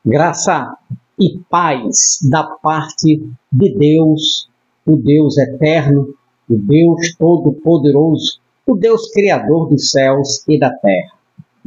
Graça e paz da parte de Deus, o Deus eterno, o Deus todo-poderoso, o Deus criador dos céus e da terra.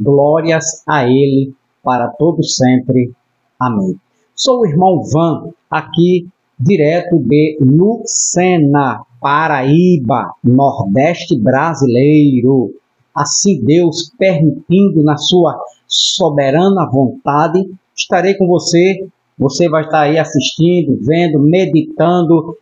Glórias a Ele para todos sempre. Amém. Sou o irmão Van, aqui direto de Lucena, Paraíba, Nordeste brasileiro. Assim Deus permitindo na sua soberana vontade, estarei com você. Você vai estar aí assistindo, vendo, meditando,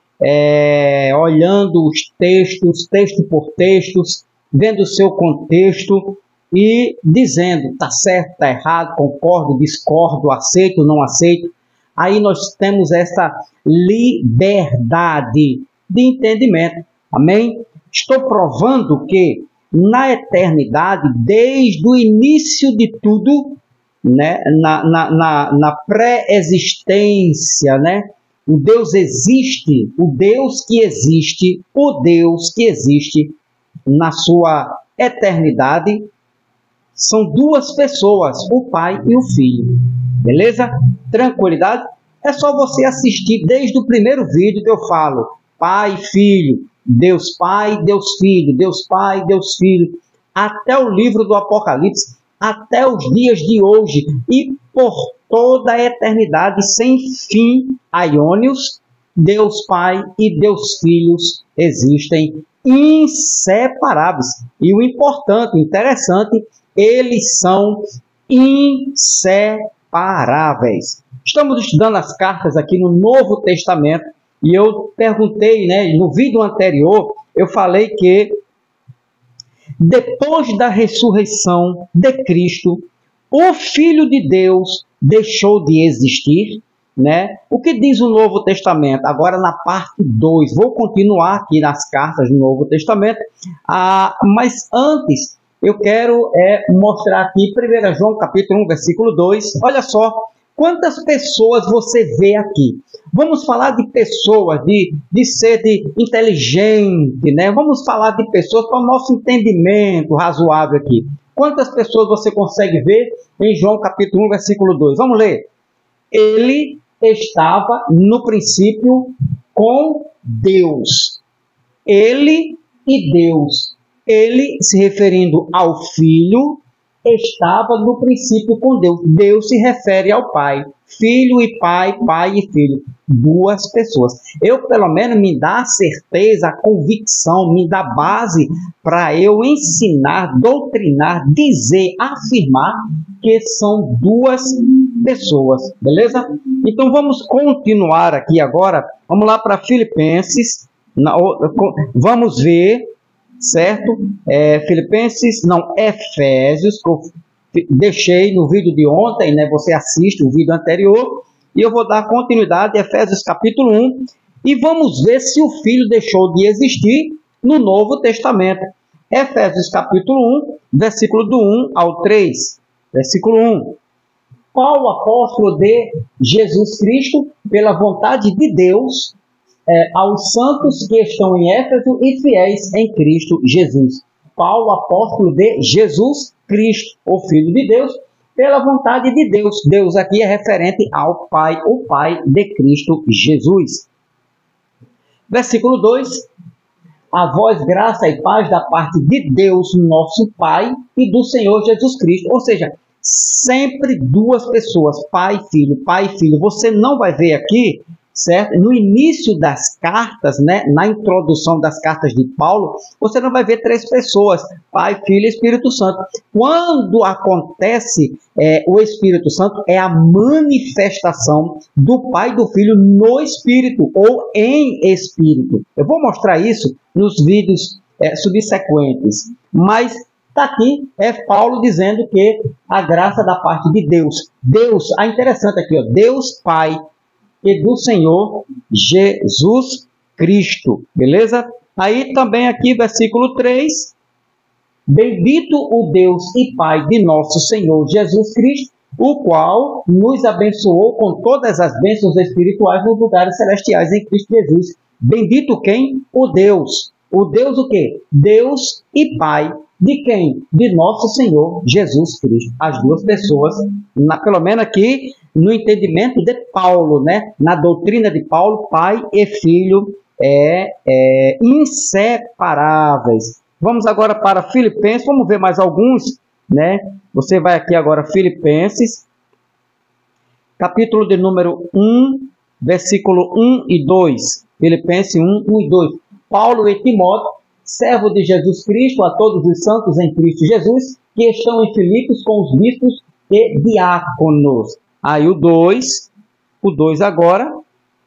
olhando os textos, texto por textos, vendo o seu contexto e dizendo, está certo, está errado, concordo, discordo, aceito, não aceito. Aí nós temos essa liberdade de entendimento. Amém? Estou provando que na eternidade, desde o início de tudo, né, na pré-existência, né, o Deus existe, o Deus que existe na sua eternidade, são duas pessoas, o Pai e o Filho. Beleza? Tranquilidade? É só você assistir desde o primeiro vídeo que eu falo, Pai e Filho, Deus Pai, Deus Filho, Deus Pai, Deus Filho, até o livro do Apocalipse, até os dias de hoje e por toda a eternidade sem fim, aiônios, Deus Pai e Deus Filhos existem inseparáveis. E o importante, o interessante, eles são inseparáveis. Estamos estudando as cartas aqui no Novo Testamento e eu perguntei, né, no vídeo anterior, eu falei que depois da ressurreição de Cristo, o Filho de Deus deixou de existir, né? O que diz o Novo Testamento? Agora na parte 2, vou continuar aqui nas cartas do Novo Testamento, mas antes eu quero mostrar aqui 1 João capítulo 1, versículo 2, olha só, quantas pessoas você vê aqui? Vamos falar de pessoas, de ser inteligente, né? Vamos falar de pessoas para o nosso entendimento razoável aqui. Quantas pessoas você consegue ver em João capítulo 1, versículo 2? Vamos ler. Ele estava no princípio com Deus. Ele e Deus. Ele, se referindo ao Filho, estava no princípio com Deus. Deus se refere ao Pai. Filho e Pai, Pai e Filho. Duas pessoas. Eu, pelo menos, me dá a certeza, a convicção, me dá base para eu ensinar, doutrinar, dizer, afirmar que são duas pessoas. Beleza? Então, vamos continuar aqui agora. Vamos lá para Filipenses. Vamos ver, certo? Efésios, que eu deixei no vídeo de ontem, né? Você assiste o vídeo anterior, e eu vou dar continuidade a Efésios capítulo 1, e vamos ver se o Filho deixou de existir no Novo Testamento. Efésios capítulo 1, versículo do 1 ao 3. Versículo 1. Paulo, apóstolo de Jesus Cristo, pela vontade de Deus, aos santos que estão em Éfeso e fiéis em Cristo Jesus. Paulo, apóstolo de Jesus Cristo, o Filho de Deus, pela vontade de Deus. Deus aqui é referente ao Pai, o Pai de Cristo Jesus. Versículo 2. A vós graça e paz da parte de Deus, nosso Pai, e do Senhor Jesus Cristo. Ou seja, sempre duas pessoas, Pai e Filho, Pai e Filho. Você não vai ver aqui, certo? No início das cartas, né, na introdução das cartas de Paulo, você não vai ver três pessoas, Pai, Filho e Espírito Santo. Quando acontece o Espírito Santo, é a manifestação do Pai e do Filho no Espírito, ou em Espírito. Eu vou mostrar isso nos vídeos subsequentes, mas está aqui, Paulo dizendo que a graça da parte de Deus. Deus, interessante aqui, ó, Deus Pai, e do Senhor Jesus Cristo. Beleza? Aí também aqui, versículo 3. Bendito o Deus e Pai de nosso Senhor Jesus Cristo, o qual nos abençoou com todas as bênçãos espirituais nos lugares celestiais em Cristo Jesus. Bendito quem? O Deus. O Deus o quê? Deus e Pai De quem? De nosso Senhor Jesus Cristo. As duas pessoas, pelo menos aqui no entendimento de Paulo, né? Na doutrina de Paulo, pai e filho inseparáveis. Vamos agora para Filipenses, vamos ver mais alguns, né? Você vai aqui agora, Filipenses, capítulo de número 1, versículo 1 e 2. Filipenses 1, 1 e 2. Paulo e Timóteo, servo de Jesus Cristo, a todos os santos em Cristo Jesus, que estão em Filipos com os bispos e diáconos. Aí o 2 agora,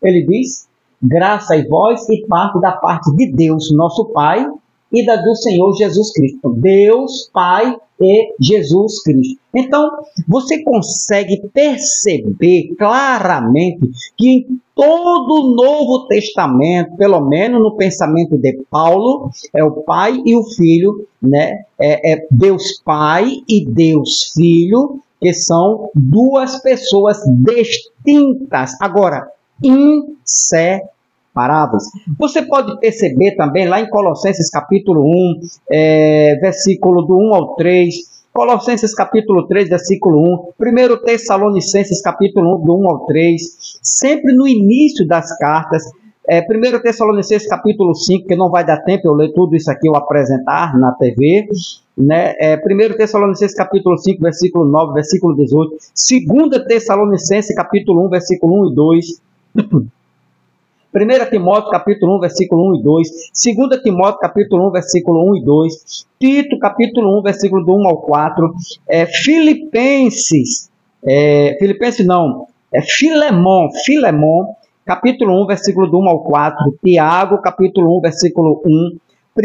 ele diz, graça a vós e parte da parte de Deus, nosso Pai, e da do Senhor Jesus Cristo. Deus, Pai e Jesus Cristo. Então, você consegue perceber claramente que em todo o Novo Testamento, pelo menos no pensamento de Paulo, é o Pai e o Filho, né? É Deus Pai e Deus Filho, que são duas pessoas distintas, agora inseparáveis. Você pode perceber também lá em Colossenses capítulo 1, versículo do 1 ao 3, Colossenses capítulo 3, versículo 1, 1 Tessalonicenses capítulo 1, do 1 ao 3, sempre no início das cartas, 1 Tessalonicenses capítulo 5, que não vai dar tempo eu ler tudo isso aqui, eu apresentar na TV, né? 1 Tessalonicenses capítulo 5, versículo 9, versículo 18, 2 Tessalonicenses capítulo 1, versículo 1 e 2, 1 Timóteo capítulo 1, versículo 1 e 2, 2 Timóteo capítulo 1, versículo 1 e 2, Tito capítulo 1, versículo do 1 ao 4, Filemon, capítulo 1, versículo do 1 ao 4, Tiago capítulo 1, versículo 1, 1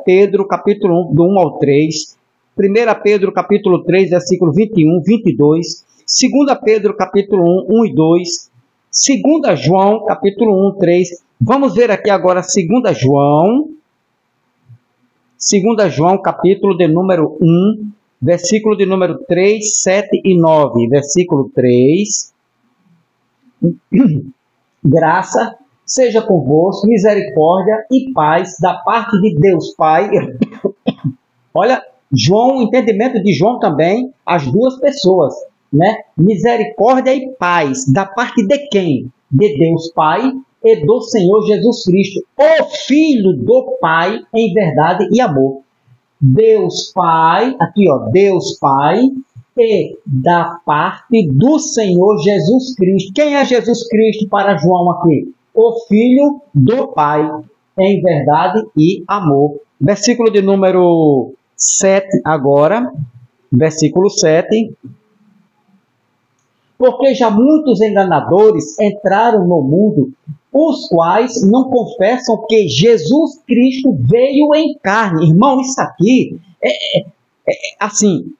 Pedro capítulo 1, do 1 ao 3, 1 Pedro capítulo 3, versículo 21, 22, 2 Pedro capítulo 1, 1 e 2, 2 João, capítulo 1, 3. Vamos ver aqui agora 2 João, capítulo de número 1, versículo de número 3, 7 e 9. Versículo 3. Graça seja convosco, misericórdia e paz da parte de Deus Pai. Olha, João, o entendimento de João também, as duas pessoas, né? Misericórdia e paz, da parte de quem? De Deus Pai e do Senhor Jesus Cristo, o Filho do Pai em verdade e amor. Deus Pai, aqui ó, Deus Pai e da parte do Senhor Jesus Cristo. Quem é Jesus Cristo para João aqui? O Filho do Pai em verdade e amor. Versículo de número 7 agora, versículo 7. Porque já muitos enganadores entraram no mundo, os quais não confessam que Jesus Cristo veio em carne. Irmão, isso aqui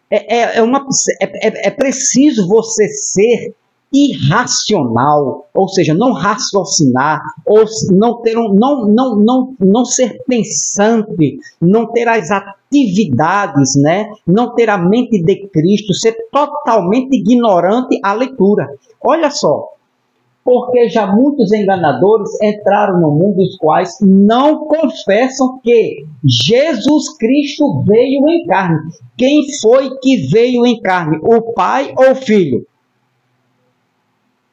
é preciso você ser irracional, ou seja, não raciocinar, ou não ter não ser pensante, não ter as atividades, né? Não ter a mente de Cristo, ser totalmente ignorante à leitura. Olha só, porque já muitos enganadores entraram no mundo, os quais não confessam que Jesus Cristo veio em carne. Quem foi que veio em carne? O Pai ou o Filho?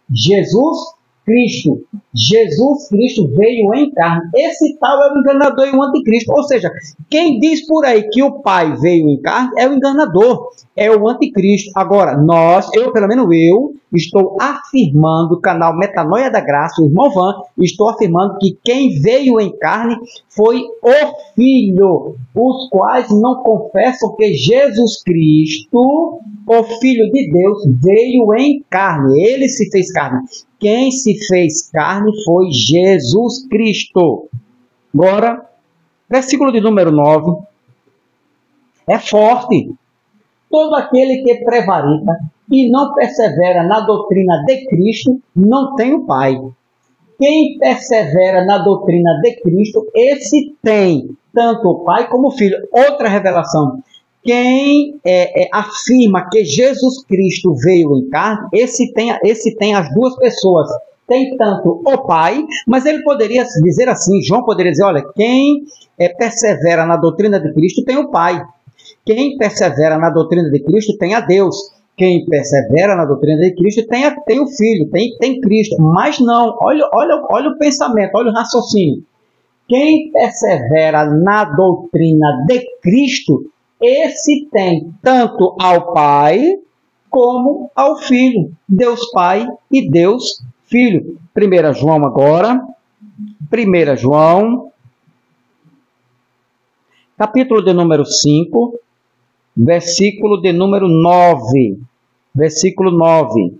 Jesus Cristo. Jesus Cristo veio em carne. Esse tal é o enganador e o anticristo. Ou seja, quem diz por aí que o Pai veio em carne é o enganador, é o anticristo. Agora, pelo menos eu, estou afirmando, canal Metanoia da Graça, o irmão Van, estou afirmando que quem veio em carne foi o Filho, os quais não confessam que Jesus Cristo, o Filho de Deus, veio em carne. Ele se fez carne. Quem se fez carne foi Jesus Cristo. Agora, versículo de número 9. É forte. Todo aquele que prevarica e não persevera na doutrina de Cristo, não tem o Pai. Quem persevera na doutrina de Cristo, esse tem tanto o Pai como o Filho. Outra revelação. Quem afirma que Jesus Cristo veio em carne, esse tem as duas pessoas. Tem tanto o Pai, mas ele poderia dizer assim, João poderia dizer, olha, quem persevera na doutrina de Cristo tem o Pai. Quem persevera na doutrina de Cristo tem a Deus. Quem persevera na doutrina de Cristo tem o Filho, tem Cristo. Mas não, olha o pensamento, olha o raciocínio. Quem persevera na doutrina de Cristo, esse tem tanto ao Pai como ao Filho. Deus Pai e Deus Filho. 1 João agora. 1 João, capítulo de número 5, versículo de número 9. Versículo 9.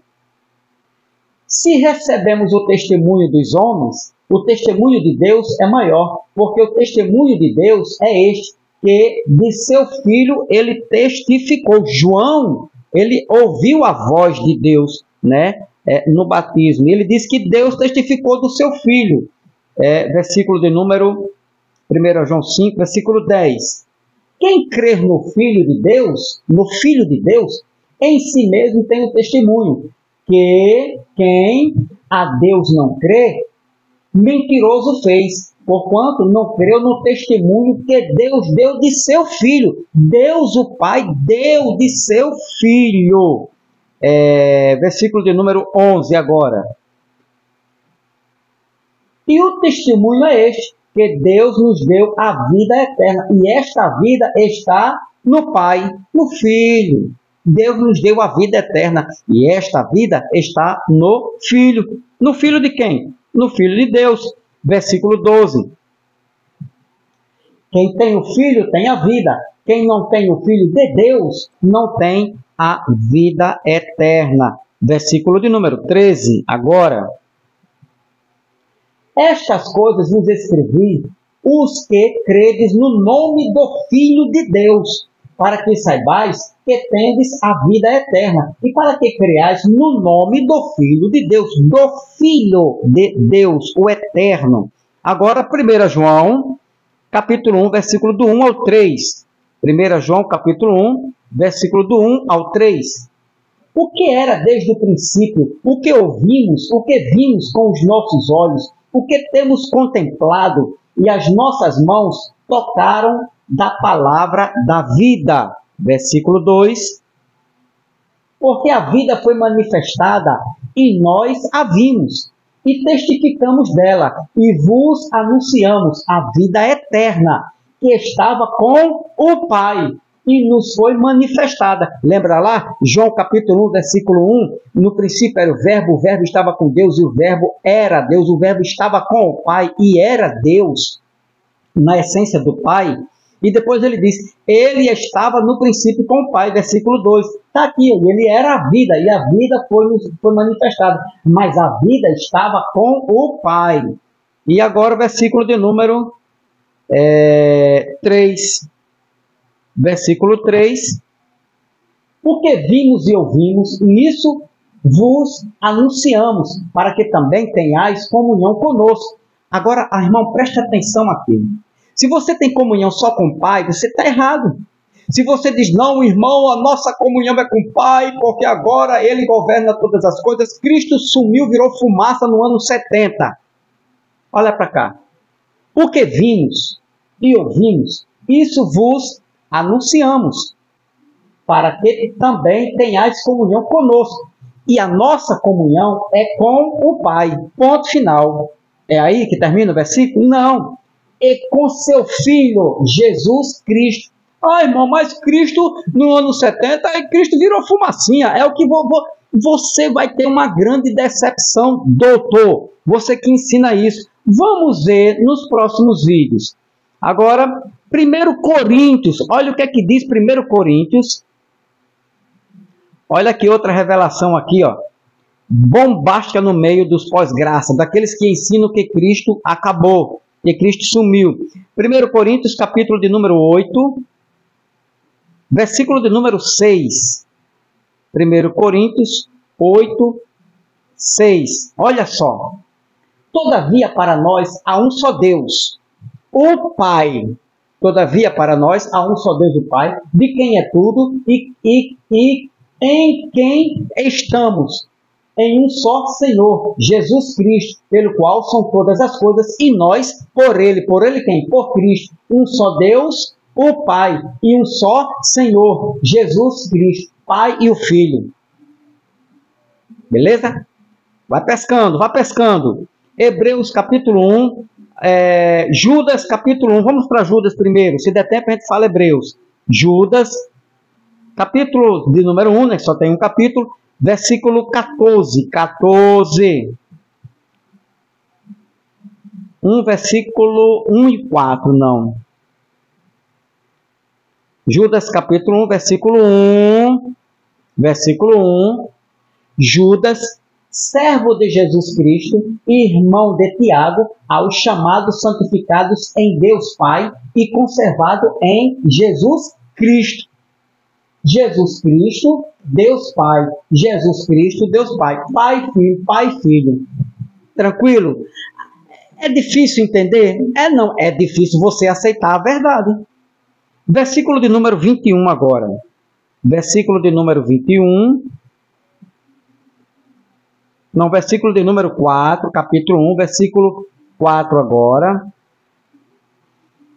Se recebemos o testemunho dos homens, o testemunho de Deus é maior, porque o testemunho de Deus é este, que de seu Filho ele testificou. João, ele ouviu a voz de Deus, né, no batismo. Ele disse que Deus testificou do seu Filho. Versículo de número 1 João 5, versículo 10. Quem crer no Filho de Deus, em si mesmo tem o testemunho, que quem a Deus não crê, mentiroso fez, porquanto não creu no testemunho que Deus deu de seu Filho. Deus, o Pai, deu de seu Filho. Versículo de número 11 agora. E o testemunho é este, que Deus nos deu a vida eterna. E esta vida está no Pai, no Filho. Deus nos deu a vida eterna. E esta vida está no Filho. No Filho de quem? No Filho de Deus. Versículo 12. Quem tem o Filho tem a vida. Quem não tem o Filho de Deus não tem a vida eterna. Versículo de número 13. Agora. Estas coisas vos escrevi, os que credes no nome do Filho de Deus, para que saibais que tendes a vida eterna, e para que creais no nome do Filho de Deus, do Filho de Deus, o Eterno. Agora, 1 João, capítulo 1, versículo do 1 ao 3. 1 João, capítulo 1, versículo do 1 ao 3. O que era desde o princípio, o que ouvimos, o que vimos com os nossos olhos, o que temos contemplado e as nossas mãos tocaram da palavra da vida. Versículo 2. Porque a vida foi manifestada e nós a vimos e testificamos dela e vos anunciamos a vida eterna que estava com o Pai e nos foi manifestada. Lembra lá? João capítulo 1, versículo 1. No princípio era o verbo estava com Deus e o verbo era Deus. O verbo estava com o Pai e era Deus, na essência do Pai. E depois ele diz, ele estava no princípio com o Pai, versículo 2. Está aqui, ele era a vida e a vida foi manifestada. Mas a vida estava com o Pai. E agora o versículo de número 3. Versículo 3, porque vimos e ouvimos, e isso vos anunciamos, para que também tenhais comunhão conosco. Agora, irmão, preste atenção aqui. Se você tem comunhão só com o Pai, você está errado. Se você diz, não, irmão, a nossa comunhão é com o Pai, porque agora Ele governa todas as coisas, Cristo sumiu, virou fumaça no ano 70. Olha para cá. Porque vimos e ouvimos, isso vos anunciamos, para que também tenhais comunhão conosco. E a nossa comunhão é com o Pai. Ponto final. É aí que termina o versículo? Não. E com seu Filho, Jesus Cristo. Irmão, mas Cristo, no ano 70, Cristo virou fumacinha. É o que você vai ter uma grande decepção, doutor. Você que ensina isso. Vamos ver nos próximos vídeos. Agora, 1 Coríntios, olha o que é que diz 1 Coríntios. Olha aqui outra revelação aqui, ó. Bombástica no meio dos pós-graça, daqueles que ensinam que Cristo acabou, que Cristo sumiu. 1 Coríntios, capítulo de número 8, versículo de número 6. 1 Coríntios 8, 6. Olha só. Todavia para nós há um só Deus, o Pai. Todavia, para nós, há um só Deus, o Pai, de quem é tudo e em quem estamos, em um só Senhor, Jesus Cristo, pelo qual são todas as coisas, e nós, por Ele quem? Por Cristo, um só Deus, o Pai e um só Senhor, Jesus Cristo, Pai e o Filho. Beleza? Vai pescando, vai pescando. Hebreus capítulo 1, Judas capítulo 1, vamos para Judas primeiro, se der tempo a gente fala Hebreus. Judas, capítulo de número 1, né, só tem um capítulo, versículo 14, 14. 1, versículo 1 e 4, não. Judas capítulo 1, versículo 1, Judas, servo de Jesus Cristo e irmão de Tiago, aos chamados santificados em Deus Pai e conservado em Jesus Cristo. Jesus Cristo, Deus Pai. Jesus Cristo, Deus Pai. Pai, Filho. Tranquilo? É difícil entender? Não, é difícil você aceitar a verdade. Versículo de número 21 agora. Versículo de número 21. Não, versículo de número 4, capítulo 1, versículo 4 agora.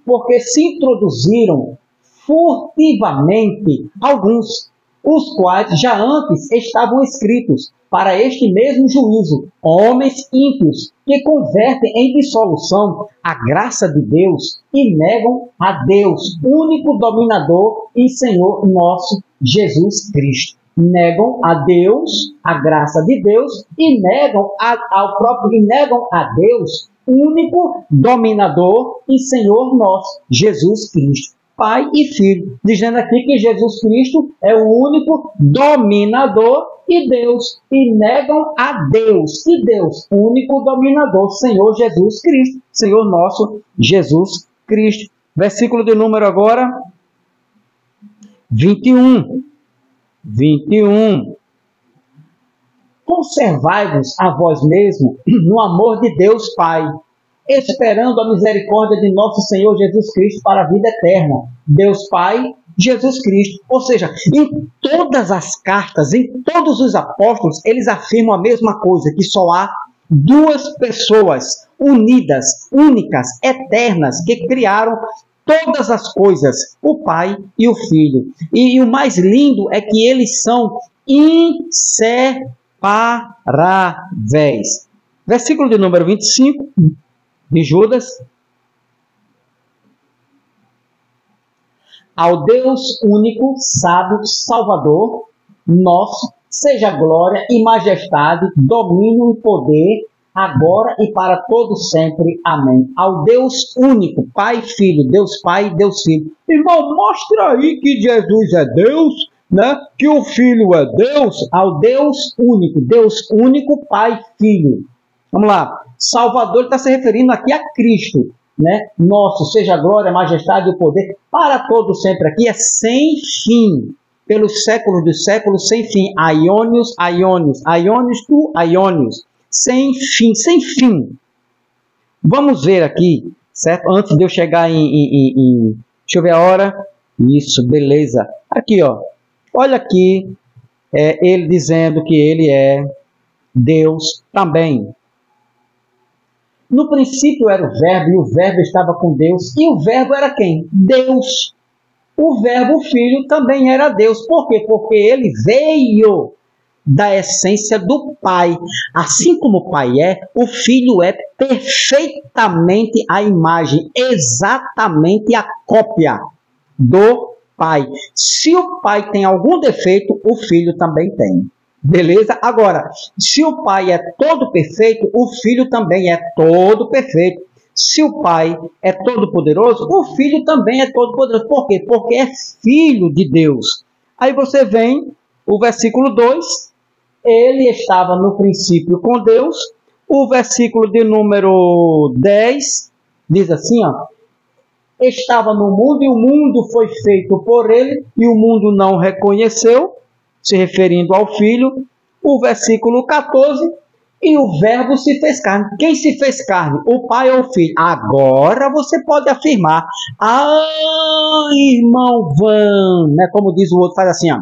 Porque se introduziram furtivamente alguns, os quais já antes estavam escritos para este mesmo juízo, homens ímpios, que convertem em dissolução a graça de Deus e negam a Deus, único dominador e Senhor nosso, Jesus Cristo. Negam a Deus, a graça de Deus, e negam a Deus, único dominador e Senhor nosso, Jesus Cristo, Pai e Filho, dizendo aqui que Jesus Cristo é o único dominador e Deus, e negam a Deus, e Deus, único dominador, Senhor Jesus Cristo, Senhor nosso, Jesus Cristo. Versículo de número agora 21. Conservai-vos a vós mesmo no amor de Deus Pai, esperando a misericórdia de nosso Senhor Jesus Cristo para a vida eterna. Deus Pai, Jesus Cristo. Ou seja, em todas as cartas, em todos os apóstolos, eles afirmam a mesma coisa, que só há duas pessoas unidas, únicas, eternas, que criaram todas as coisas, o Pai e o Filho. E o mais lindo é que eles são inseparáveis. Versículo de número 25 de Judas. Ao Deus único, sábio, Salvador, nosso, seja glória e majestade, domínio e poder, agora e para todo sempre. Amém. Ao Deus único, Pai e Filho, Deus Pai e Deus Filho. Irmão, mostra aí que Jesus é Deus, né? Que o Filho é Deus. Ao Deus único, Pai e Filho. Vamos lá. Salvador está se referindo aqui a Cristo, né? Nosso, seja a glória, a majestade e o poder, para todo sempre. Aqui é sem fim, pelos séculos dos séculos, sem fim. Aionios, tu, aionios. Sem fim, sem fim. Vamos ver aqui, certo? Antes de eu chegar deixa eu ver a hora. Isso, beleza. Aqui, ó. Olha aqui, ele dizendo que ele é Deus também. No princípio era o Verbo, e o Verbo estava com Deus. E o Verbo era quem? Deus. O Verbo, o Filho, também era Deus. Por quê? Porque ele veio da essência do Pai. Assim como o Pai o Filho é perfeitamente a imagem, exatamente a cópia do Pai. Se o Pai tem algum defeito, o Filho também tem. Beleza? Agora, se o Pai é todo perfeito, o Filho também é todo perfeito. Se o Pai é todo poderoso, o Filho também é todo poderoso. Por quê? Porque é filho de Deus. Aí você vem, o versículo 2, ele estava no princípio com Deus. O versículo de número 10 diz assim, ó: estava no mundo e o mundo foi feito por ele e o mundo não reconheceu, se referindo ao Filho. O versículo 14, e o Verbo se fez carne. Quem se fez carne? O Pai ou o Filho? Agora você pode afirmar: ah, irmão Van, né? Como diz o outro, faz assim, ó.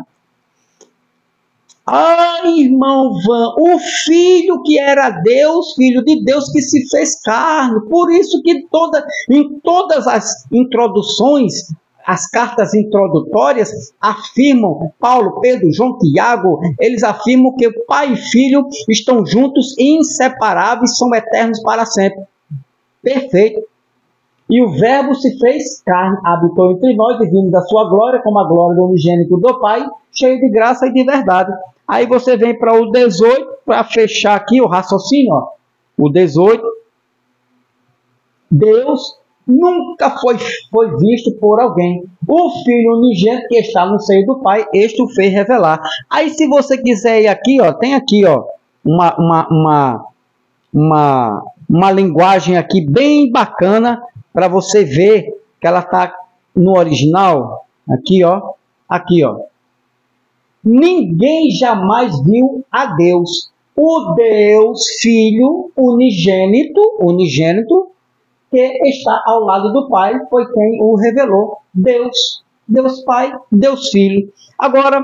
Ah, irmão Van, o Filho que era Deus, Filho de Deus que se fez carne. Por isso que em todas as introduções, as cartas introdutórias afirmam, Paulo, Pedro, João, Tiago, eles afirmam que o pai e filho estão juntos, inseparáveis, são eternos para sempre. Perfeito. E o verbo se fez carne, habitou entre nós e vimos da sua glória, como a glória do unigênito do Pai, cheio de graça e de verdade. Aí você vem para o 18, para fechar aqui o raciocínio, ó. O 18, Deus nunca foi visto por alguém. O Filho unigênito que está no seio do Pai, este o fez revelar. Aí se você quiser ir aqui, ó, tem aqui, ó, uma linguagem aqui bem bacana para você ver que ela está no original. Aqui, ó. Aqui, ó. Ninguém jamais viu a Deus. O Deus Filho unigênito, que está ao lado do Pai, foi quem o revelou. Deus Pai, Deus Filho. Agora,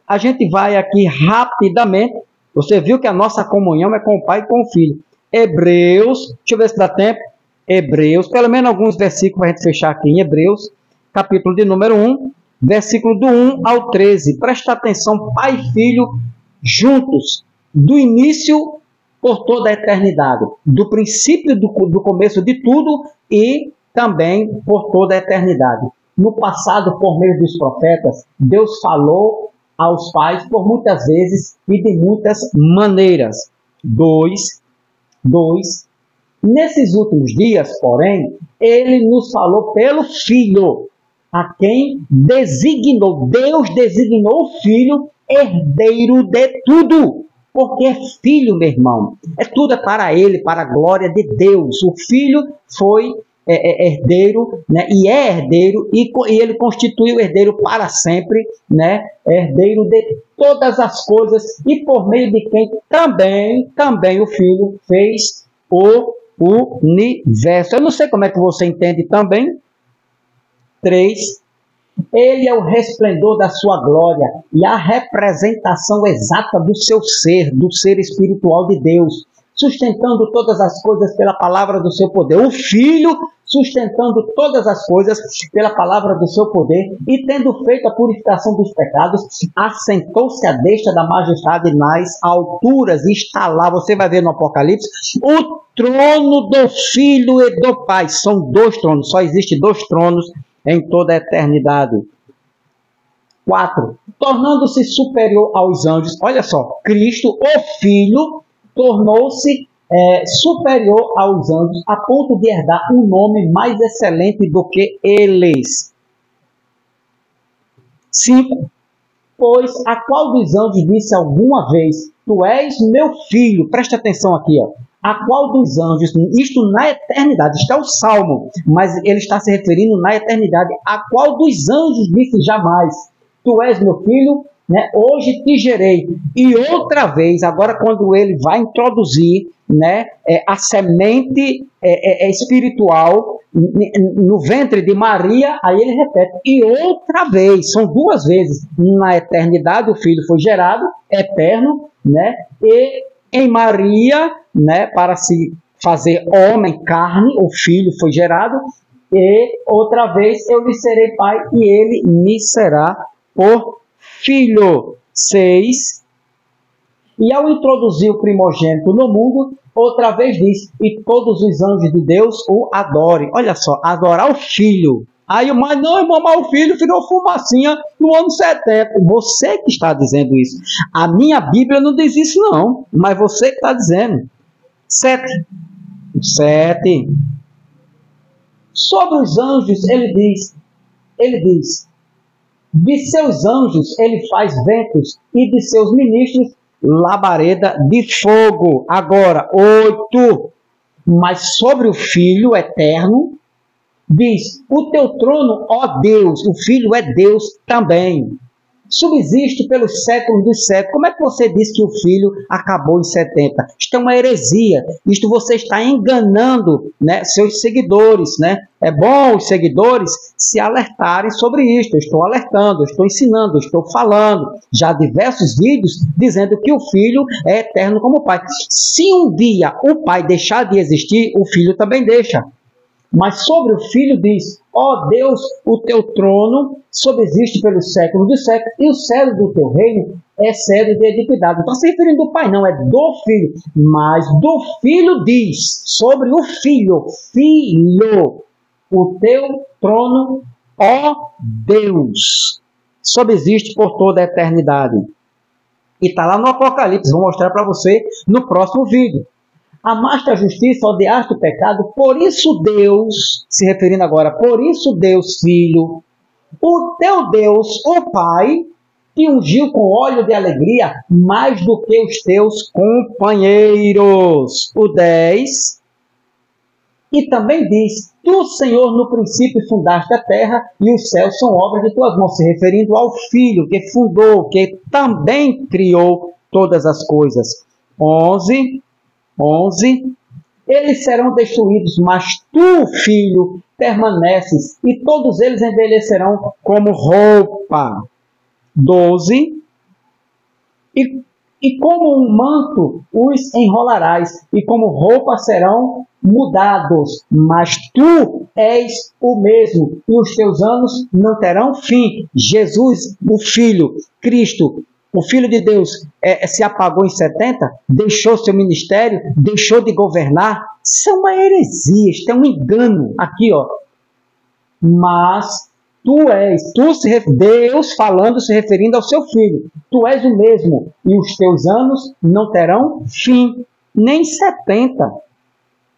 a gente vai aqui rapidamente. Você viu que a nossa comunhão é com o Pai e com o Filho. Hebreus, deixa eu ver se dá tempo. Hebreus, pelo menos alguns versículos para a gente fechar aqui em Hebreus, capítulo de número 1, versículo do 1 ao 13. Presta atenção, Pai e Filho juntos, do início por toda a eternidade, do princípio do começo de tudo e também por toda a eternidade. No passado, por meio dos profetas, Deus falou aos pais por muitas vezes e de muitas maneiras. 2. Nesses últimos dias, porém, ele nos falou pelo Filho, a quem designou, Deus designou o Filho herdeiro de tudo. Porque é filho, meu irmão. É tudo para ele, para a glória de Deus. O Filho foi herdeiro, né? E é herdeiro, e ele constituiu herdeiro para sempre, né? Herdeiro de todas as coisas, e por meio de quem também o Filho fez o universo. Eu não sei como é que você entende também. 3. Ele é o resplendor da sua glória e a representação exata do seu ser, do ser espiritual de Deus, sustentando todas as coisas pela palavra do seu poder. O Filho sustentando todas as coisas pela palavra do seu poder e tendo feito a purificação dos pecados, assentou-se à destra da majestade nas alturas e está lá, você vai ver no Apocalipse, o trono do Filho e do Pai. São 2 tronos, só existe 2 tronos em toda a eternidade. 4. Tornando-se superior aos anjos. Olha só, Cristo, o Filho, tornou-se superior aos anjos a ponto de herdar um nome mais excelente do que eles. 5. Pois a qual dos anjos disse alguma vez, tu és meu filho, preste atenção aqui, ó. A qual dos anjos, isto na eternidade, está o Salmo, mas ele está se referindo na eternidade, a qual dos anjos disse jamais, tu és meu filho, né? Hoje te gerei. E outra vez, agora quando ele vai introduzir, né, a semente espiritual no ventre de Maria, aí ele repete, e outra vez, são 2 vezes, na eternidade o filho foi gerado, eterno, né, e em Maria, né, para se fazer homem, carne, o filho foi gerado, e outra vez eu lhe serei pai e ele me será por filho. 6. E ao introduzir o primogênito no mundo, outra vez diz, e todos os anjos de Deus o adorem. Olha só, adorar o filho. Aí o mãe, não, irmão, mas o filho virou fumacinha no ano 70. Você que está dizendo isso. A minha Bíblia não diz isso não, mas você que está dizendo. 7. Sobre os anjos, ele diz, de seus anjos ele faz ventos e de seus ministros labareda de fogo. Agora, 8. Mas sobre o Filho eterno, diz, o teu trono, ó Deus, o Filho é Deus também. Subsiste pelos séculos dos séculos. Como é que você diz que o Filho acabou em 70? Isto é uma heresia. Isto você está enganando, né, seus seguidores, né? É bom os seguidores se alertarem sobre isto. Eu estou alertando, eu estou ensinando, eu estou falando. Já diversos vídeos dizendo que o Filho é eterno como o Pai. Se um dia o Pai deixar de existir, o Filho também deixa. Mas sobre o Filho diz: ó Deus, o teu trono subsiste pelos séculos dos séculos, e o cetro do teu reino é cetro de equidade. Então, se referindo do Pai, não, é do Filho. Mas do Filho diz, sobre o Filho, Filho, o teu trono, ó Deus, subsiste por toda a eternidade. E está lá no Apocalipse, vou mostrar para você no próximo vídeo. Amaste a justiça, odiaste o pecado, por isso Deus, se referindo agora, por isso Deus, Filho, o teu Deus, o Pai, te ungiu com óleo de alegria mais do que os teus companheiros. O 10. E também diz: tu, Senhor, no princípio fundaste a terra e os céus são obras de tuas mãos, se referindo ao Filho que fundou, que também criou todas as coisas. 11. Eles serão destruídos, mas tu, Filho, permaneces, e todos eles envelhecerão como roupa. 12. E como um manto os enrolarás, e como roupa serão mudados, mas tu és o mesmo, e os teus anos não terão fim. Jesus, o Filho, Cristo, o Filho de Deus, se apagou em 70, deixou seu ministério, deixou de governar. Isso é uma heresia, isso é um engano. Aqui, ó. Mas tu és, Deus falando, se referindo ao seu Filho. Tu és o mesmo, e os teus anos não terão fim, nem 70.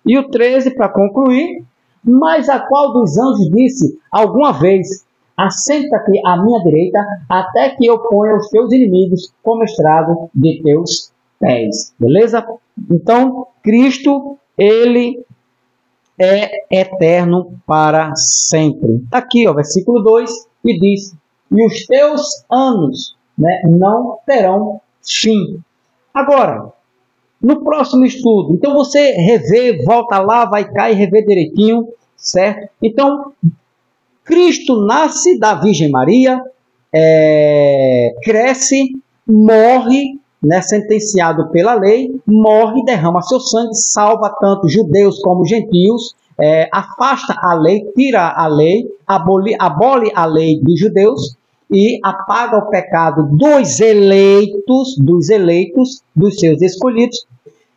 E o 13, para concluir: mas a qual dos anjos disse alguma vez: assenta-te à minha direita, até que eu ponha os teus inimigos como estrado de teus pés. Beleza? Então, Cristo, ele é eterno para sempre. Está aqui, ó, versículo 2, e diz: e os teus anos, né, não terão fim. Agora, no próximo estudo, então você revê, volta lá, vai cá e revê direitinho, certo? Então, Cristo nasce da Virgem Maria, cresce, morre, né, sentenciado pela lei, morre, derrama seu sangue, salva tanto judeus como gentios, afasta a lei, tira a lei, abole a lei dos judeus e apaga o pecado dos eleitos, dos seus escolhidos,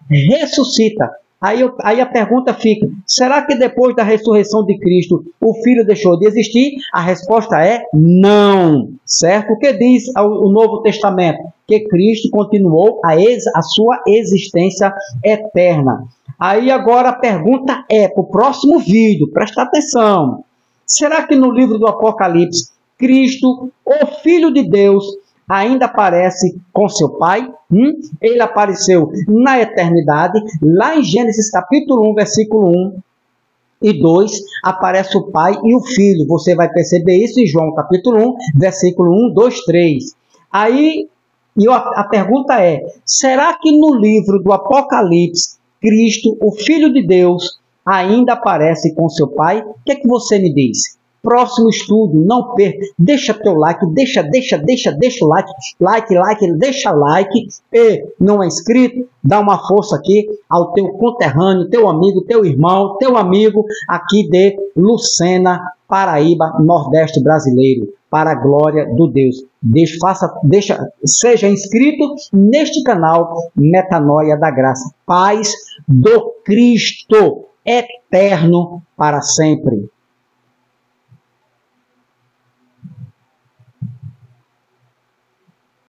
ressuscita. Aí a pergunta fica: será que depois da ressurreição de Cristo o Filho deixou de existir? A resposta é não, certo? O que diz o Novo Testamento? Que Cristo continuou a sua existência eterna. Aí agora a pergunta para o próximo vídeo, presta atenção: será que no livro do Apocalipse Cristo, o Filho de Deus, ainda aparece com seu Pai? Ele apareceu na eternidade. Lá em Gênesis capítulo 1, versículo 1 e 2, aparece o Pai e o Filho. Você vai perceber isso em João capítulo 1, versículo 1, 2, 3. Aí, a pergunta é: será que no livro do Apocalipse, Cristo, o Filho de Deus, ainda aparece com seu Pai? O que é que você me diz? Próximo estudo, não perca, deixa teu like, deixa o like, deixa like, e não é inscrito, dá uma força aqui ao teu conterrâneo, teu amigo, teu irmão, teu amigo aqui de Lucena, Paraíba, Nordeste brasileiro, para a glória do Deus. Seja inscrito neste canal Metanoia da Graça, paz do Cristo, eterno para sempre.